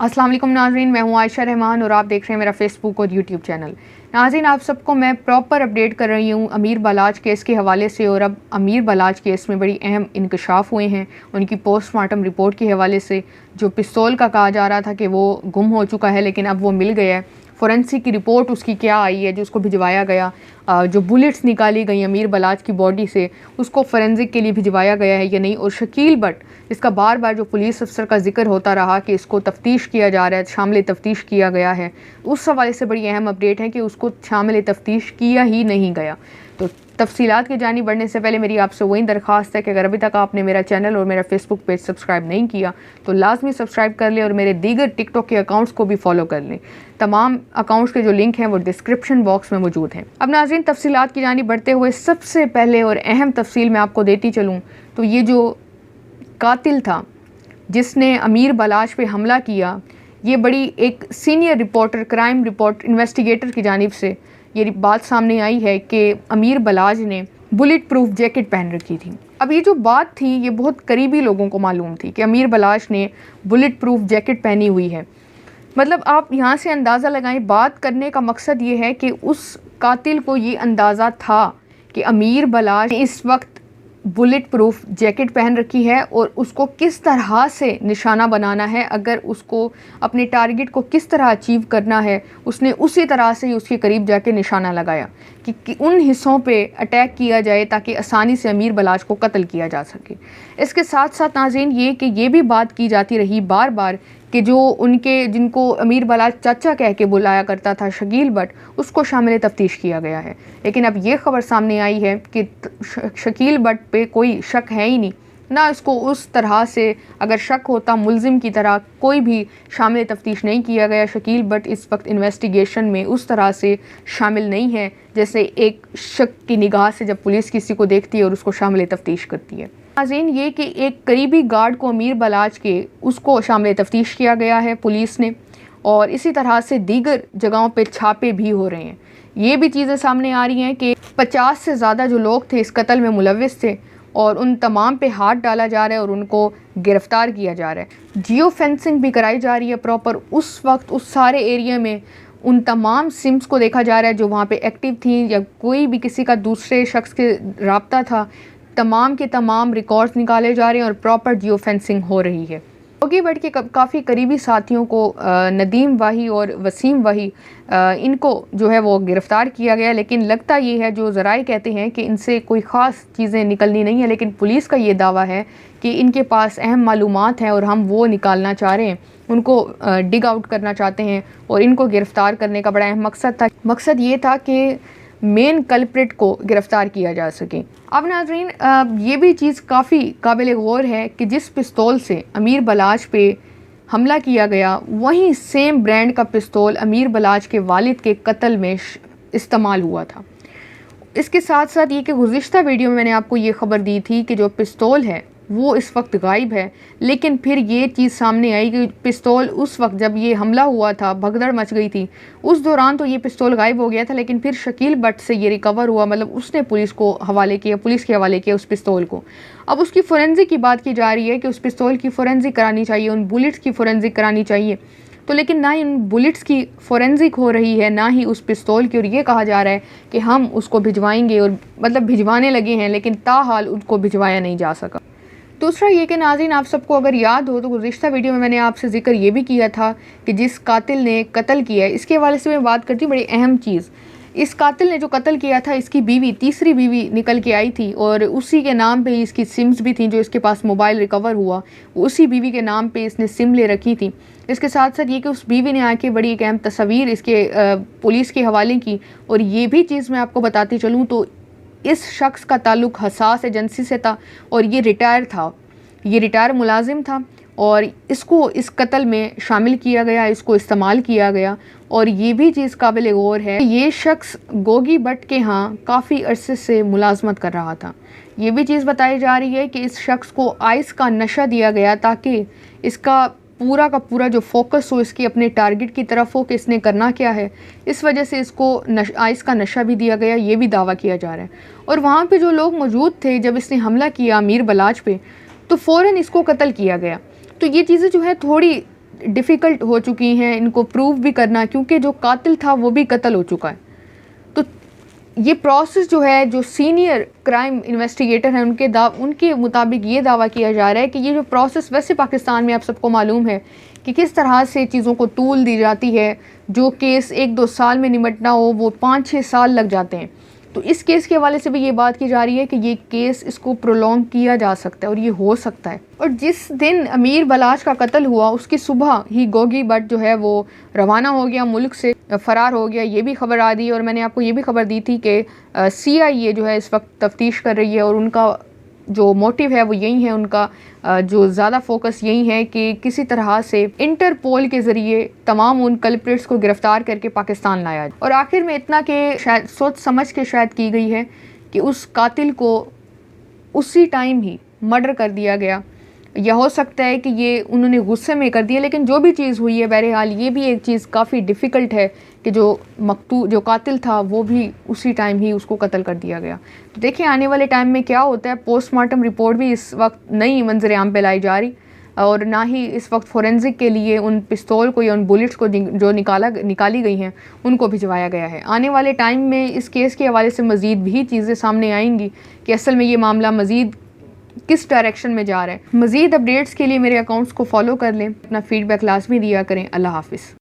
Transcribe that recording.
अस्सलाम वालेकुम नाज़रीन, मैं हूँ आयशा रहमान और आप देख रहे हैं मेरा फेसबुक और यूट्यूब चैनल। नाज़रीन, आप सबको मैं प्रॉपर अपडेट कर रही हूँ अमीर बलाच केस के हवाले से। और अब अमीर बलाच केस में बड़ी अहम इंकशाफ हुए हैं उनकी पोस्टमार्टम रिपोर्ट के हवाले से। जो पिस्तौल का कहा जा रहा था कि वो गुम हो चुका है, लेकिन अब वो मिल गया है। फ़ोरेंसिक की रिपोर्ट उसकी क्या आई है, जो उसको भिजवाया गया, जो बुलेट्स निकाली गई अमीर बलाच की बॉडी से, उसको फ़ोरेंसिक के लिए भिजवाया गया है या नहीं। और शकील बट, इसका बार बार जो पुलिस अफसर का जिक्र होता रहा कि इसको तफ्तीश किया जा रहा है, शामिल तफ्तीश किया गया है, उस हवाले से बड़ी अहम अपडेट है कि उसको शामिल तफ्तीश किया ही नहीं गया। तो तफसीलात की जानी बढ़ने से पहले मेरी आपसे वही दरख्वास्त है कि अगर अभी तक आपने मेरा चैनल और मेरा फेसबुक पेज सब्सक्राइब नहीं किया तो लाजमी सब्सक्राइब कर लें और मेरे दीगर टिकटॉक के अकाउंट्स को भी फॉलो कर लें। तमाम अकाउंट्स के जो लिंक हैं वो डिस्क्रिप्शन बॉक्स में मौजूद हैं। अब नाज़रीन, तफसीलात की जानी बढ़ते हुए सबसे पहले और अहम तफसील मैं आपको देती चलूँ तो ये जो कातिल था जिसने अमीर बलाच पे हमला किया, ये बड़ी एक senior reporter, crime report investigator की जानिब से ये बात सामने आई है कि अमीर बलाच ने बुलेट प्रूफ जैकेट पहन रखी थी। अब ये जो बात थी ये बहुत करीबी लोगों को मालूम थी कि अमीर बलाच ने बुलेट प्रूफ जैकेट पहनी हुई है। मतलब आप यहाँ से अंदाज़ा लगाएं, बात करने का मकसद ये है कि उस कातिल को ये अंदाज़ा था कि अमीर बलाच ने इस वक्त बुलेट प्रूफ जैकेट पहन रखी है और उसको किस तरह से निशाना बनाना है, अगर उसको अपने टारगेट को किस तरह अचीव करना है, उसने उसी तरह से ही उसके करीब जाके निशाना लगाया कि उन हिस्सों पे अटैक किया जाए ताकि आसानी से अमीर बलाच को कत्ल किया जा सके। इसके साथ साथ नाज़रीन ये भी बात की जाती रही बार बार कि जो उनके जिनको अमीर बलाच चाचा कह के बुलाया करता था शकील बट, उसको शामिल तफ्तीश किया गया है। लेकिन अब ये खबर सामने आई है कि शकील बट पे कोई शक है ही नहीं, ना इसको उस तरह से अगर शक होता मुलजिम की तरह कोई भी शामिल तफ्तीश नहीं किया गया। शकील बट इस वक्त इन्वेस्टिगेशन में उस तरह से शामिल नहीं है जैसे एक शक की निगाह से जब पुलिस किसी को देखती है और उसको शामिल तफ्तीश करती है। नाज़रीन, ये कि एक करीबी गार्ड को अमीर बलाच के उसको शामिल तफ्तीश किया गया है पुलिस ने, और इसी तरह से दीगर जगहों पे छापे भी हो रहे हैं। ये भी चीज़ें सामने आ रही हैं कि 50 से ज़्यादा जो लोग थे इस कत्ल में मुलव्विस थे और उन तमाम पे हाथ डाला जा रहा है और उनको गिरफ़्तार किया जा रहा है। जियो फेंसिंग भी कराई जा रही है प्रॉपर। उस वक्त उस सारे एरिया में उन तमाम सिम्स को देखा जा रहा है जो वहाँ पे एक्टिव थी या कोई भी किसी का दूसरे शख्स के रब्ता था, तमाम के तमाम रिकॉर्ड्स निकाले जा रहे हैं और प्रॉपर जियो फेंसिंग हो रही है। शकील बट के काफ़ी करीबी साथियों को नदीम वाही और वसीम वाही, इनको जो है वो गिरफ़्तार किया गया। लेकिन लगता ये है, जो ज़राए कहते हैं कि इनसे कोई ख़ास चीज़ें निकलनी नहीं है, लेकिन पुलिस का ये दावा है कि इनके पास अहम मालूमात हैं और हम वो निकालना चाह रहे हैं, उनको डिग आउट करना चाहते हैं और इनको गिरफ़्तार करने का बड़ा अहम मकसद था। मकसद ये था कि मेन कल्प्रिट को गिरफ़्तार किया जा सके। अब नाज़रीन, ये भी चीज़ काफ़ी काबिल गौर है कि जिस पिस्तौल से अमीर बलाच पे हमला किया गया वहीं सेम ब्रांड का पिस्तौल अमीर बलाच के वालिद के कत्ल में इस्तेमाल हुआ था। इसके साथ साथ ये कि गुज़िश्ता वीडियो में मैंने आपको ये ख़बर दी थी कि जो पिस्तौल है वो इस वक्त गायब है, लेकिन फिर ये चीज़ सामने आई कि पिस्तौल उस वक्त जब ये हमला हुआ था, भगदड़ मच गई थी, उस दौरान तो ये पिस्तौल गायब हो गया था, लेकिन फिर शकील बट से ये रिकवर हुआ। मतलब उसने पुलिस के हवाले किया उस पिस्तौल को। अब उसकी फ़ोरेंसिक की बात की जा रही है कि उस पिस्तौल की फ़ोरेंसिक करानी चाहिए, उन बुलेट्स की फ़ोरेंसिक करानी चाहिए। तो लेकिन ना ही उन बुलेट्स की फ़ोरेंसिक हो रही है, ना ही उस पिस्तौल की, और ये कहा जा रहा है कि हम उसको भिजवाएंगे, और मतलब भिजवाने लगे हैं लेकिन ताहाल उनको भिजवाया नहीं जा सका। दूसरा ये कि नाज़रीन, आप सबको अगर याद हो तो गुज़िश्ता वीडियो में मैंने आपसे जिक्र ये भी किया था कि जिस कातिल ने कत्ल किया है, इसके हवाले से मैं बात करती हूँ। बड़ी अहम चीज़, इस कातिल ने जो कत्ल किया था इसकी बीवी, तीसरी बीवी निकल के आई थी और उसी के नाम पे इसकी सिम्स भी थी। जो इसके पास मोबाइल रिकवर हुआ उसी बीवी के नाम पे इसने सिम ले रखी थी। इसके साथ साथ ये कि उस बीवी ने आके बड़ी एक अहम तस्वीर इसके पुलिस के हवाले की। और ये भी चीज़ मैं आपको बताती चलूँ तो इस शख्स का ताल्लुक़ हसास एजेंसी से था और ये रिटायर मुलाजिम था और इसको इस कत्ल में शामिल किया गया, इसको इस्तेमाल किया गया। और ये भी चीज़ काबिल गौर है, ये शख्स गोगी बट के यहाँ काफ़ी अरसे से मुलाजमत कर रहा था। ये भी चीज़ बताई जा रही है कि इस शख्स को आइस का नशा दिया गया ताकि इसका पूरा का पूरा जो फोकस हो इसकी अपने टारगेट की तरफ हो कि इसने करना क्या है। इस वजह से इसको आइस का नशा भी दिया गया, ये भी दावा किया जा रहा है। और वहाँ पे जो लोग मौजूद थे जब इसने हमला किया अमीर बलाच पे, तो फ़ौरन इसको कत्ल किया गया। तो ये चीज़ें जो है थोड़ी डिफ़िकल्ट हो चुकी हैं इनको प्रूव भी करना, क्योंकि जो कातिल था वो भी कत्ल हो चुका है। तो ये प्रोसेस जो है, जो सीनियर क्राइम इन्वेस्टिगेटर हैं उनके मुताबिक ये दावा किया जा रहा है कि ये जो प्रोसेस, वैसे पाकिस्तान में आप सबको मालूम है कि किस तरह से चीज़ों को तूल दी जाती है। जो केस 1-2 साल में निपटना हो वो 5-6 साल लग जाते हैं। तो इस केस के हवाले से भी ये बात की जा रही है कि ये केस इसको प्रोलॉन्ग किया जा सकता है और ये हो सकता है। और जिस दिन अमीर बलाच का कत्ल हुआ उसकी सुबह ही गोगी भट्ट जो है वो रवाना हो गया, मुल्क से फ़रार हो गया, ये भी खबर आ दी। और मैंने आपको ये भी खबर दी थी कि CIA जो है इस वक्त तफ्तीश कर रही है और उनका जो मोटिव है वो यही है, उनका जो ज़्यादा फोकस यही है कि किसी तरह से इंटरपोल के ज़रिए तमाम उन कल्प्रिट्स को गिरफ़्तार करके पाकिस्तान लाया। और आखिर में इतना कि शायद सोच समझ के शायद की गई है कि उस कातिल को उसी टाइम ही मर्डर कर दिया गया, या हो सकता है कि ये उन्होंने गुस्से में कर दिया। लेकिन जो भी चीज़ हुई है, बहरहाल ये भी एक चीज़ काफ़ी डिफ़िकल्ट है कि जो कातिल था वो भी उसी टाइम ही उसको कत्ल कर दिया गया। तो देखिए आने वाले टाइम में क्या होता है। पोस्टमार्टम रिपोर्ट भी इस वक्त नई मंजर आम पे लाई जा रही, और ना ही इस वक्त फोरेंसिक के लिए उन पिस्तौल को या उन बुलेट्स को जो निकाली गई हैं उनको भिजवाया गया है। आने वाले टाइम में इस केस के हवाले से मज़ीद भी चीज़ें सामने आएंगी कि असल में ये मामला मज़ीद किस डायरेक्शन में जा रहा है। मज़ीद अपडेट्स के लिए मेरे अकाउंट्स को फॉलो कर लें, अपना फीडबैक लाजमी दिया करें। अल्लाह हाफ़िज़।